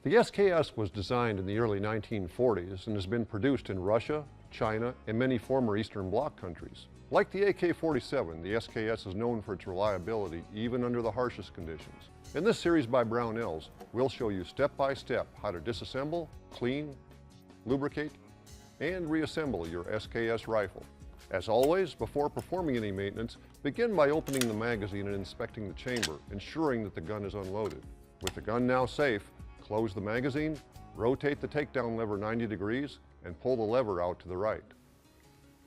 The SKS was designed in the early 1940s and has been produced in Russia, China, and many former Eastern Bloc countries. Like the AK-47, the SKS is known for its reliability even under the harshest conditions. In this series by Brownells, we'll show you step-by-step how to disassemble, clean, lubricate, and reassemble your SKS rifle. As always, before performing any maintenance, begin by opening the magazine and inspecting the chamber, ensuring that the gun is unloaded. With the gun now safe, close the magazine, rotate the takedown lever 90 degrees, and pull the lever out to the right.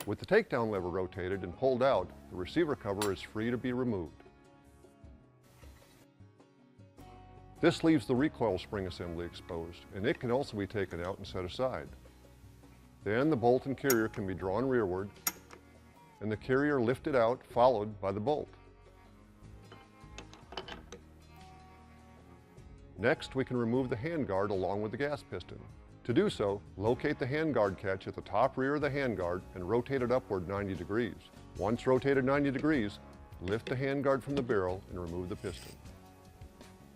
With the takedown lever rotated and pulled out, the receiver cover is free to be removed. This leaves the recoil spring assembly exposed, and it can also be taken out and set aside. Then the bolt and carrier can be drawn rearward, and the carrier lifted out, followed by the bolt. Next, we can remove the handguard along with the gas piston. To do so, locate the handguard catch at the top rear of the handguard and rotate it upward 90 degrees. Once rotated 90 degrees, lift the handguard from the barrel and remove the piston.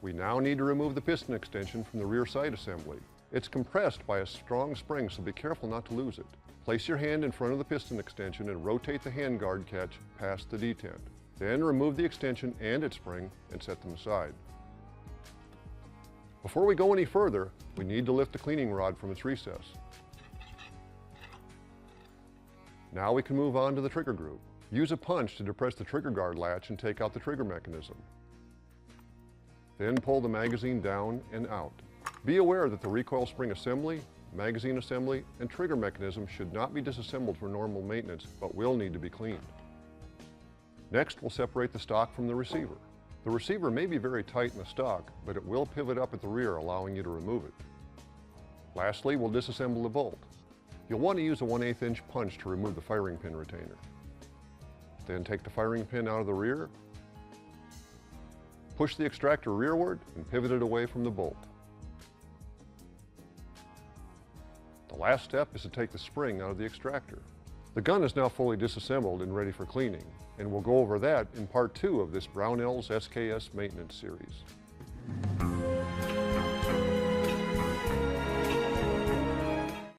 We now need to remove the piston extension from the rear sight assembly. It's compressed by a strong spring, so be careful not to lose it. Place your hand in front of the piston extension and rotate the handguard catch past the detent. Then remove the extension and its spring and set them aside. Before we go any further, we need to lift the cleaning rod from its recess. Now we can move on to the trigger group. Use a punch to depress the trigger guard latch and take out the trigger mechanism. Then pull the magazine down and out. Be aware that the recoil spring assembly, magazine assembly, and trigger mechanism should not be disassembled for normal maintenance, but will need to be cleaned. Next, we'll separate the stock from the receiver. The receiver may be very tight in the stock, but it will pivot up at the rear, allowing you to remove it. Lastly, we'll disassemble the bolt. You'll want to use a 1/8 inch punch to remove the firing pin retainer. Then take the firing pin out of the rear, push the extractor rearward, and pivot it away from the bolt. The last step is to take the spring out of the extractor. The gun is now fully disassembled and ready for cleaning, and we'll go over that in part 2 of this Brownells SKS maintenance series.